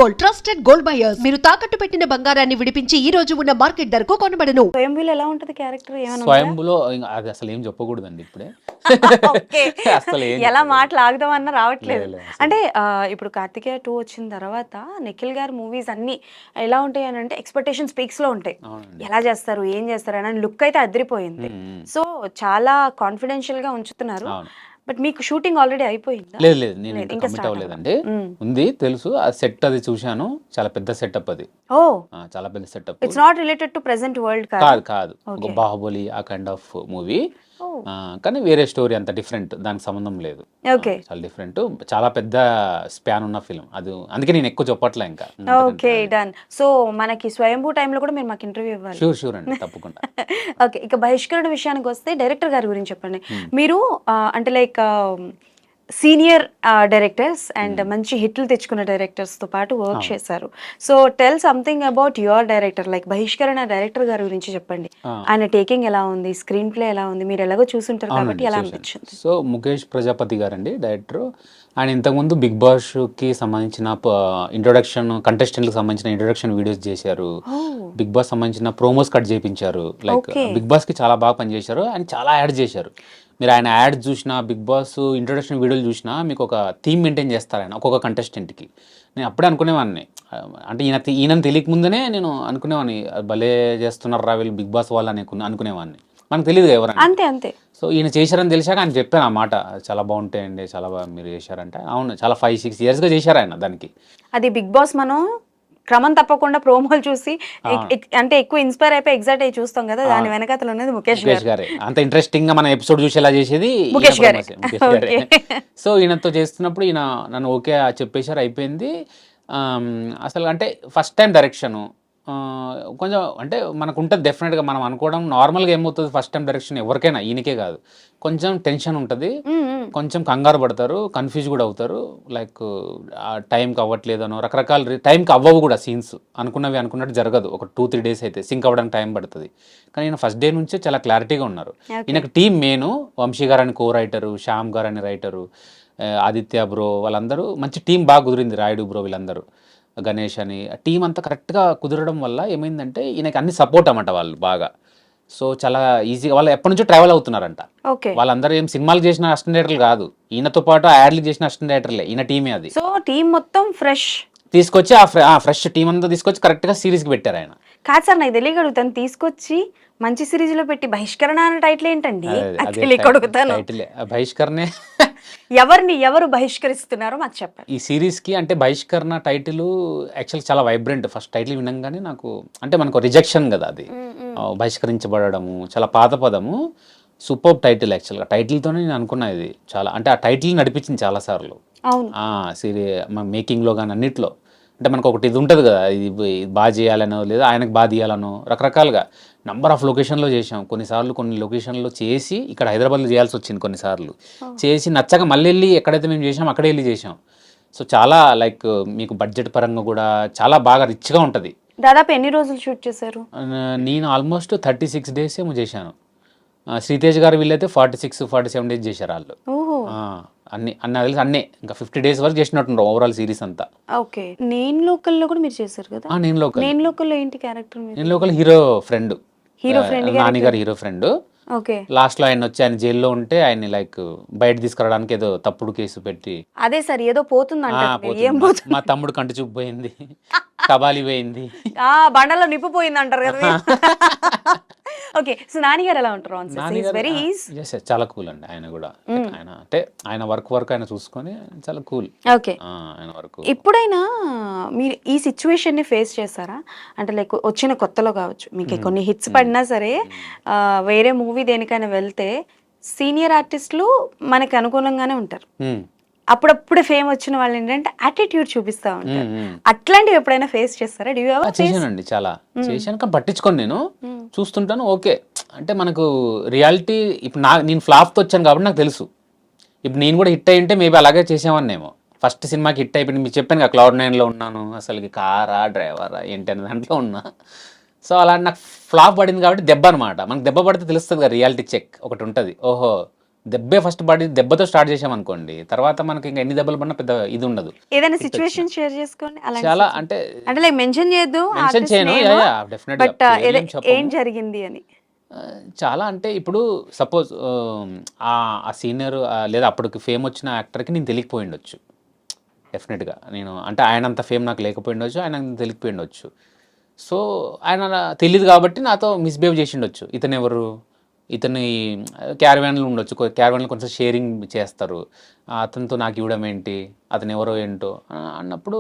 Gold trusted gold buyers మీరు తాకట్టు పెట్టిన బంగారాన్ని విడిపించి ఈ రోజు ఉన్న మార్కెట్ ధరకు కొనబడను. స్వయంభూలో ఎలా ఉంటది క్యారెక్టర్ ఏమైనా స్వయంభులో అది అసలు ఏం చెప్పకూడదండి ఇప్పుడే. ఓకే అసలు ఏం ఎలా చెప్పకూడదు. మాట్లాడదామన్నా రావట్లేదు. లేదు, అసలు. అంటే ఇప్పుడు కార్తికేయ 2 వచ్చిన తర్వాత నిఖిల్ గారి మూవీస్ అన్ని ఎలా ఉంటాయి అని అంటే ఎక్స్పెక్టేషన్స్ పీక్స్ లో ఉంటాయి. అవునండి. ఎలా చేస్తారు ఏం చేస్తారు అని లుక్ అయితే అదిరిపోయింది. సో చాలా కాన్ఫిడెన్షియల్ గా ఉంచుతున్నారు. అవును. బట్ మీకు షూటింగ్ ఆల్రెడీ అయిపోయిందా? లేదు లేదు నేను లేదు, ఇంకా ఇంకా కమిట్ start అవ్వలేదండి. మ్మ్. ఉంది తెలుసు, ఆ సెట్ అది చూశాను, చాలా పెద్ద సెటప్ అది. ఓ చాలా పెద్ద setup. It's not related to present world కాదు కాదు ఒక Okay. బాహుబలి ఆ కైండ్ ఆఫ్ మూవీ. ఓ కానీ వేరే స్టోరీ, అంత డిఫరెంట్, దానికి సంబంధం లేదు. ఓకే చాలా డిఫరెంట్, చాలా పెద్ద స్పాన్ ఉన్న ఫిల్మ్ అది, అందుకే నేను ఎక్కువ చెప్పట్లే ఇంకా. Okay done. సో మనకి స్వయంభూ టైంలో కూడా మీరు మాకు ఇంటర్వ్యూ ఇవ్వాలి. షూర్ షూర్ అండి, తప్పకుండా. ఓకే, ఇక బహిష్కరణ విషయానికి వస్తే డైరెక్టర్ గారి గురించి చెప్పండి. మీరు అంటే లైక్ సీనియర్ డైరెక్టర్స్ అండ్ మంచి హిట్లు తెచ్చుకున్న డైరెక్టర్స్ తో పాటు వర్క్ చేశారు. So tell something about your director, like బహిష్కరణ డైరెక్టర్ గారి గురించి చెప్పండి. ఆయన టేకింగ్ ఎలా ఉంది, స్క్రీన్ ప్లే ఎలా ఉంది, మీరు ఎలాగో చూసుంటారు కాబట్టి ఎలా అనిపించింది? సో ముఖేష్ ప్రజాపతి గారండి డైరెక్టర్. ఆయన ఇంతకుముందు బిగ్ బాస్కి సంబంధించిన ఇంట్రొడక్షన్, కంటెస్టెంట్కి సంబంధించిన ఇంట్రొడక్షన్ వీడియోస్ చేశారు. బిగ్ బాస్ సంబంధించిన ప్రోమోస్ కట్ చేయించారు. లైక్ బిగ్ బాస్కి చాలా బాగా పనిచేశారు. ఆయన చాలా యాడ్ చేశారు. మీరు ఆయన యాడ్ చూసినా, బిగ్ బాస్ ఇంట్రొడక్షన్ వీడియోలు చూసినా మీకు ఒక థీమ్ మెయింటైన్ చేస్తారు ఆయన ఒక్కొక్క కంటెస్టెంట్కి. నేను అప్పుడే అనుకునేవాడిని, అంటే ఈయనని తెలియక ముందనే నేను అనుకునేవాడిని, భలే చేస్తున్నారు రా వీళ్ళు బిగ్ బాస్ వాళ్ళు అనుకునేవాడిని. మనకు తెలియదు ఎవరైనా. అంతే అంతే. సో ఈయన చేశారని తెలిసాక ఆయన చెప్పాను ఆ మాట, చాలా బాగుంటాయండి, చాలా బాగా మీరు చేశారంటే. అవును, చాలా 5-6 yearsగా చేశారు ఆయన దానికి. అది బిగ్ బాస్ మనం క్రమం తప్పకుండా ప్రోమోలు చూసి అంటే ఎక్కువ ఇన్స్పైర్ అయిపోయి ఎగ్జైట్ అయ్యి చూస్తాం కదా, దాని వెనకాతలు ఉన్నది ముఖేష్ గారే. అంత ఇంట్రెస్టింగ్ గా మన ఎపిసోడ్ చూసేలా చేసేది ముఖేష్ గారే. సో ఈయనతో చేస్తున్నప్పుడు ఈయన నన్ను ఓకే చెప్పేశారు, అయిపోయింది. అసలు అంటే ఫస్ట్ టైం డైరెక్షను కొంచెం అంటే మనకు ఉంటుంది డెఫినెట్గా. మనం అనుకోవడం నార్మల్గా ఏమవుతుంది, ఫస్ట్ టైం డైరెక్షన్ ఎవరికైనా, ఈయనకే కాదు, కొంచెం టెన్షన్ ఉంటుంది, కొంచెం కంగారు పడతారు, కన్ఫ్యూజ్ కూడా అవుతారు. లైక్ టైంకి అవ్వట్లేదనో, రకరకాల టైంకి అవ్వవు కూడా సీన్స్, అనుకున్నట్టు జరగదు. ఒక 2-3 days అయితే సింక్ అవ్వడానికి టైం పడుతుంది. కానీ ఈయన ఫస్ట్ డే నుంచే చాలా క్లారిటీగా ఉన్నారు. ఈయనకు టీం మెయిన్, వంశీ గారు అని కో రైటరు, శ్యామ్ గారు అని రైటరు, ఆదిత్య బ్రో, వాళ్ళందరూ మంచి టీం బాగా కుదిరింది, రాయుడు బ్రో, వీళ్ళందరూ, గణేష్ అని, టీం అంతా కరెక్ట్గా కుదరడం వల్ల ఏమైందంటే ఈయనకి అన్ని సపోర్ట్ అన్నమాట వాళ్ళు బాగా. సో చాలా ఈజీగా వాళ్ళు ఎప్పటి నుంచో ట్రావెల్ అవుతున్నారంట. వాళ్ళందరూ ఏం సినిమాలు చేసిన అసిస్టెంట్ డైరెక్టర్లు కాదు, ఈయనతో పాటు యాడ్లు చేసిన అసిస్టెంట్ డైరెక్టర్లే, ఈయన టీమే అది. సో టీం మొత్తం ఫ్రెష్ తీసుకొచ్చి ఆ ఫ్రెష్ టీం అంతా తీసుకొచ్చి కరెక్ట్గా సిరీస్కి పెట్టారు ఆయన. కాదు సార్, నాకు తెలియగలుగుతాను, తీసుకొచ్చి మంచి సిరీస్ లో పెట్టి బహిష్కరణ అనే టైటిల్ ఏంటండి? తెలియగలుగుతాను, బహిష్కరణే. ఎవరు బహిష్కరిస్తున్నారో మాకు చెప్పండి. ఈ సిరీస్కి అంటే బహిష్కరణ టైటిల్ యాక్చువల్ చాలా వైబ్రెంట్. ఫస్ట్ టైటిల్ వినంగానే నాకు, అంటే మనకు రిజెక్షన్ కదా అది, బహిష్కరించబడము, చాలా పాత పదము. సూపర్ టైటిల్ యాక్చువల్గా. టైటిల్తోనే నేను అనుకున్నా ఇది చాలా, అంటే ఆ టైటిల్ నడిపించింది చాలాసార్లు మేకింగ్లో కానీ అన్నిట్లో. అంటే మనకు ఒకటి ఇది ఉంటుంది కదా, ఇది బాగా చేయాలనో లేదా ఆయనకు బాగా తీయాలనో, రకరకాలుగా నంబర్ ఆఫ్ లొకేషన్లో చేసాం. కొన్నిసార్లు కొన్ని లొకేషన్లో చేసి ఇక్కడ హైదరాబాద్లో చేయాల్సి వచ్చింది, కొన్నిసార్లు చేసి నచ్చక మళ్ళీ వెళ్ళి ఎక్కడైతే మేము చేసాం అక్కడే వెళ్ళి చేసాం. సో చాలా లైక్ మీకు బడ్జెట్ పరంగా కూడా చాలా బాగా రిచ్గా ఉంటుంది. దాదాపు ఎన్ని రోజులు షూట్ చేశారు? నేను ఆల్మోస్ట్ 36 days ఏమో చేశాను. శ్రీతేజ్ గారు వీళ్ళైతే 46-47 days చేశారు వాళ్ళు. అన్ని తెలిసి అన్నీ ఇంకా 50 days వరకు చేసినట్టున్నారు ఓవరాల్ సిరీస్ అంతా. ఓకే, నేను లోకల్లో కూడా మీరు చేశారు కదా? నేను లోకల్లో ఏంటి క్యారెక్టర్? నేను లోకల్ హీరో ఫ్రెండ్, నాని గారు హీరో ఫ్రెండ్. ఓకే, లాస్ట్ లో ఆయన వచ్చి ఆయన జైల్లో ఉంటే ఆయన్ని లైక్ బయట తీసుకురావడానికి ఏదో తప్పుడు కేసు పెట్టి. అదే సార్, ఏదో పోతుంది, మా తమ్ముడు కంటి చూపు పోయింది, కబాలి పోయింది, బండలో నిప్పిపోయింది అంటారు కదా. ఓకే, సో నాని గారు ఎలా ఉంటారు? చాలా కూల్ అండి ఆయన కూడా. ఆయన అంటే ఆయన వర్క్ ఆయన చూసుకొని చాలా కూల్. ఓకే, ఆయన వర్క్. ఎప్పుడైనా మీరు ఈ సిచ్యువేషన్ ని ఫేస్ చేస్తారా? అంటే లైక్ వచ్చిన కొత్తలో కావచ్చు, మీకు కొన్ని హిట్స్ పడినా సరే వేరే మూవీ దేనికైనా వెళ్తే సీనియర్ ఆర్టిస్టులు మనకి అనుకూలంగానే ఉంటారు. అప్పుడప్పుడే ఫేమ్ వచ్చిన వాళ్ళు ఏంటంటే యాటిట్యూడ్ చూపిస్తా ఉంటారు. అట్లాంటివి ఎప్పుడైనా ఫేస్ చేస్తారా? చేశానండి, చాలా చేశాను, కానీ పట్టించుకోండి. నేను చూస్తుంటాను. ఓకే, అంటే మనకు రియాలిటీ ఇప్పుడు నేను ఫ్లాప్తో వచ్చాను కాబట్టి నాకు తెలుసు. ఇప్పుడు నేను కూడా హిట్ అయి ఉంటే మేబీ అలాగే చేసేవాన్నేమో. ఫస్ట్ సినిమాకి హిట్ అయిపోయింది, మీకు చెప్పాను కదా Cloud9లో ఉన్నాను, అసలుకి కారా డ్రైవరా ఏంటి అనే దాంట్లో ఉన్నా. సో అలా నాకు ఫ్లాప్ పడింది కాబట్టి దెబ్బ అనమాట. మనకు దెబ్బ పడితే తెలుస్తుంది కదా, రియాలిటీ చెక్ ఒకటి ఉంటుంది. ఓహో దెబ్బే ఫస్ట్ పడి దెబ్బతో స్టార్ట్ చేసాం అనుకోండి, తర్వాత మనకి ఇంకా ఎన్ని దెబ్బలు పడినా పెద్ద ఇది ఉండదు. ఏదైనా సిచ్యువేషన్ షేర్ చేసుకోండి అలాంటి చాలా situation. అంటే లైక్ మెన్షన్ చేయొద్దు మెన్షన్ చేయను, డెఫినెట్గా బట్ ఏం జరిగింది అని. చాలా అంటే ఇప్పుడు సపోజ్ ఆ సీనియర్ లేదా అప్పటికి ఫేమ్ వచ్చిన యాక్టర్కి నేను తెలియకపోయి ఉండొచ్చు డెఫినెట్గా. నేను అంటే ఆయన అంత ఫేమ్ నాకు లేకపోయి ఉండొచ్చు, ఆయన తెలియకపోయి ఉండొచ్చు. సో ఆయన తెలియదు కాబట్టి నాతో మిస్బిహేవ్ చేసి ఉండొచ్చు. ఇతను ఎవరు, ఇతని క్యారవాన్లు ఉండొచ్చు, క్యారవాన్లు కొంచెం షేరింగ్ చేస్తారు, అతనితో నాకు ఇవ్వడం ఏంటి, అతను ఎవరో ఏంటో అన్నప్పుడు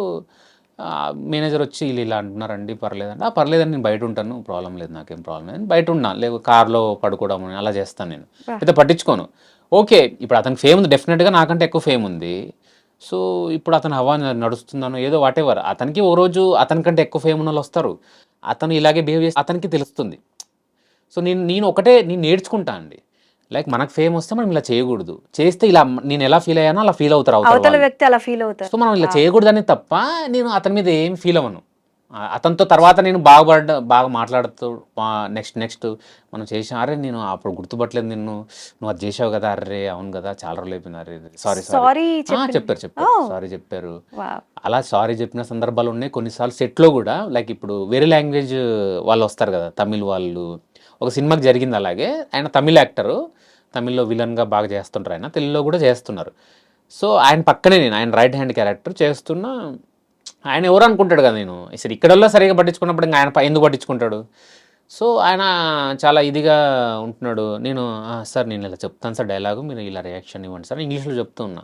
మేనేజర్ వచ్చి వీళ్ళు ఇలా అంటున్నారండి, పర్లేదండి. పర్లేదండి, నేను బయట ఉంటాను, ప్రాబ్లం లేదు, నాకేం ప్రాబ్లం లేదు, బయట ఉన్నా, లేదు కార్లో పడుకోవడం అలా చేస్తాను, నేను అయితే పట్టించుకోను. ఓకే, ఇప్పుడు అతనికి ఫేమ్ ఉంది, డెఫినెట్గా నాకంటే ఎక్కువ ఫేమ్ ఉంది. సో ఇప్పుడు అతను హవా నడుస్తున్నాను ఏదో వాట్ ఎవర్, అతనికి ఓ రోజు అతనికంటే ఎక్కువ ఫేమ్ ఉన్న వాళ్ళు వస్తారు, అతను ఇలాగే బిహేవ్ చేస్తే అతనికి తెలుస్తుంది. సో నేను ఒకటే నేర్చుకుంటా అండి, లైక్ మనకు ఫేమ్ వస్తే మనం ఇలా చేయకూడదు, చేస్తే ఇలా నేను ఎలా ఫీల్ అయ్యానో అలా ఫీల్ అవుతారు అవతల వ్యక్తి అలా ఫీల్ అవుతారు. సో మనం ఇలా చేయకూడదని తప్ప నేను అతని మీద ఏం ఫీల్ అవ్వను. అతనితో తర్వాత నేను బాగా మాట్లాడుతూ నెక్స్ట్ మనం చేసాం, అరే నేను అప్పుడు గుర్తుపట్టలేదు నిన్ను, నువ్వు అది చేసావు కదా, అరే అవును కదా, చాలా రోజులు అయిపోయింది, అరే సారీ చెప్పారు సారీ చెప్పారు. అలా సారీ చెప్పిన సందర్భాలు ఉన్నాయి. కొన్నిసార్లు సెట్లో కూడా లైక్ ఇప్పుడు వేరే లాంగ్వేజ్ వాళ్ళు వస్తారు కదా, తమిళ్ వాళ్ళు, ఒక సినిమాకి జరిగింది అలాగే. ఆయన తమిళ్ యాక్టరు, తమిళ్లో విలన్గా బాగా చేస్తుంటారు, ఆయన తెలుగులో కూడా చేస్తున్నారు. సో ఆయన పక్కనే నేను, ఆయన రైట్ హ్యాండ్ క్యారెక్టర్ చేస్తున్నా, ఆయన ఎవరు అనుకుంటాడు కదా, నేను అసలు ఇక్కడల్లో సరిగా పట్టించుకున్నప్పుడు ఇంకా ఆయన ఎందుకు పట్టించుకుంటాడు. సో ఆయన చాలా ఇదిగా ఉంటున్నాడు. నేను సార్ నేను ఇలా చెప్తాను సార్ డైలాగు, మీరు ఇలా రియాక్షన్ ఇవ్వండి సార్, ఇంగ్లీష్లో చెప్తూ ఉన్నా.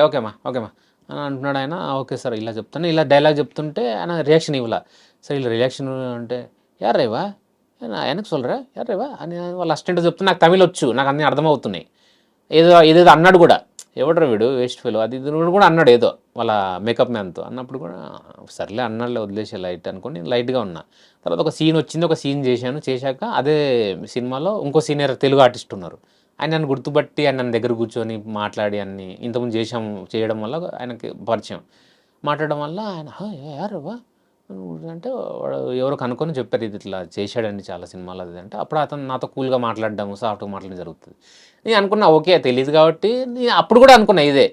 ఓకేమా అని అంటున్నాడు ఆయన. ఓకే సార్ ఇలా చెప్తాను, ఇలా డైలాగ్ చెప్తుంటే ఆయన రియాక్షన్ ఇవ్వాల. సార్ ఇలా రియాక్షన్ అంటే యారేవా ఆయనకు సొల్లరా యారేవా అని వాళ్ళ అసిస్టెంట్ చెప్తే నాకు తమిళ్ వచ్చు, నాకు అన్నీ అర్థమవుతున్నాయి. ఏదేదో అన్నాడు కూడా, ఎవడరా వీడు వేస్ట్ ఫెలో అది ఇది కూడా అన్నాడు ఏదో వాళ్ళ మేకప్ మ్యాన్తో. అన్నప్పుడు కూడా సర్లే అన్నాడులే వదిలేసే లైట్ అనుకోని నేను లైట్గా ఉన్నా. తర్వాత ఒక సీన్ వచ్చింది, ఒక సీన్ చేశాక అదే సినిమాలో ఇంకో సీనియర్ తెలుగు ఆర్టిస్ట్ ఉన్నారు, ఆయన నన్ను గుర్తుపట్టి ఆయన నన్ను దగ్గర కూర్చొని మాట్లాడి అన్ని ఇంతకుముందు చేయడం వల్ల ఆయనకి పరిచయం, మాట్లాడడం వల్ల ఆయన యారవా అంటే వాడు ఎవరో కనుక్కొని చెప్పారు, ఇది ఇట్లా చేశాడండి చాలా సినిమాలు అది అంటే. అప్పుడు అతను నాతో కూల్గా మాట్లాడడం, సాఫ్ట్గా మాట్లాడడం జరుగుతుంది. నేను అనుకున్నా ఓకే తెలియదు కాబట్టి, నేను అప్పుడు కూడా అనుకున్నా ఇదే,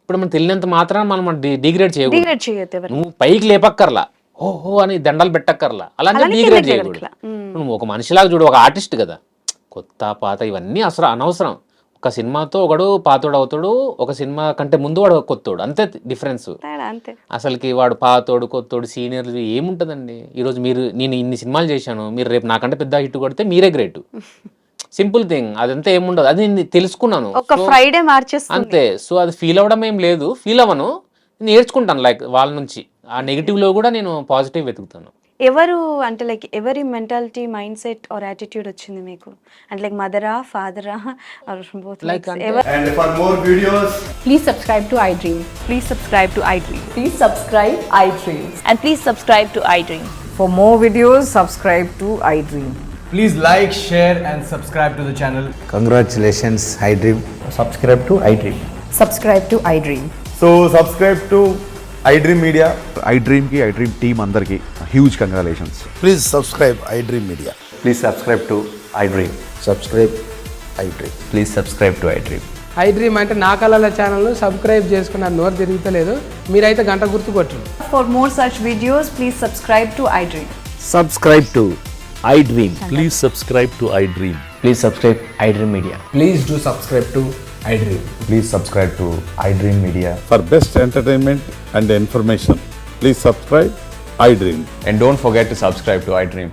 ఇప్పుడు మనం తెలియనంత మాత్రం మనం డిగ్రేడ్ చేయకూడదు, నువ్వు పైకి లేపక్కర్లా, ఓహో అని దండాలు పెట్టక్కర్లా, అలానే డిగ్రేడ్ చేయకూడదు. నువ్వు ఒక మనిషిలాగా చూడు, ఒక ఆర్టిస్ట్ కదా, కొత్త పాత ఇవన్నీ అనవసరం. ఒక సినిమాతో ఒకడు పాతోడు అవుతాడు, ఒక సినిమా కంటే ముందు వాడు కొత్తోడు, అంతే డిఫరెన్స్. అసలుకి వాడు పాతోడు కొత్తోడు సీనియర్లు ఏముంటుందండి. ఈరోజు నేను ఇన్ని సినిమాలు చేశాను, మీరు రేపు నాకంటే పెద్ద హిట్ కొడితే మీరే గ్రేట్, సింపుల్ థింగ్. అదంతా ఏముండదు, అది నేను తెలుసుకున్నాను అంతే. సో అది ఫీల్ అవ్వడం ఏం లేదు, ఫీల్ అవ్వను, నేర్చుకుంటాను లైక్ వాళ్ళ నుంచి. ఆ నెగిటివ్లో కూడా నేను పాజిటివ్ వెతుకుతాను. ఎవరు అంటే లైక్ ఎవరి mentality mindset or attitude వచ్చింది మీకు, అంటే లైక్ మదరా ఫాదరా or both? Like And for more videos, Please subscribe to iDream. Please subscribe to iDream. Please subscribe iDream. And please subscribe to iDream. For more videos, subscribe to iDream. please like, share and subscribe to the channel. Congratulations, iDream. Subscribe to iDream. Subscribe to iDream. So subscribe to iDream Media. iDream team అందరికి huge congratulations. Please subscribe iDream Media. Please subscribe to iDream. Subscribe iDream. Please subscribe to iDream. iDream అంటే నా కళల ఛానల్ను subscribe చేసుకున్న నోరు తిరుగుతలేదు, మీరైతే గంట గుర్తు కొట్టండి. For more such videos, please subscribe to iDream. Subscribe to iDream. Please subscribe to iDream. Please subscribe iDream Media. Please do subscribe to iDream. Please subscribe to iDream Media. For best entertainment and information, please subscribe iDream. And don't forget to subscribe to iDream.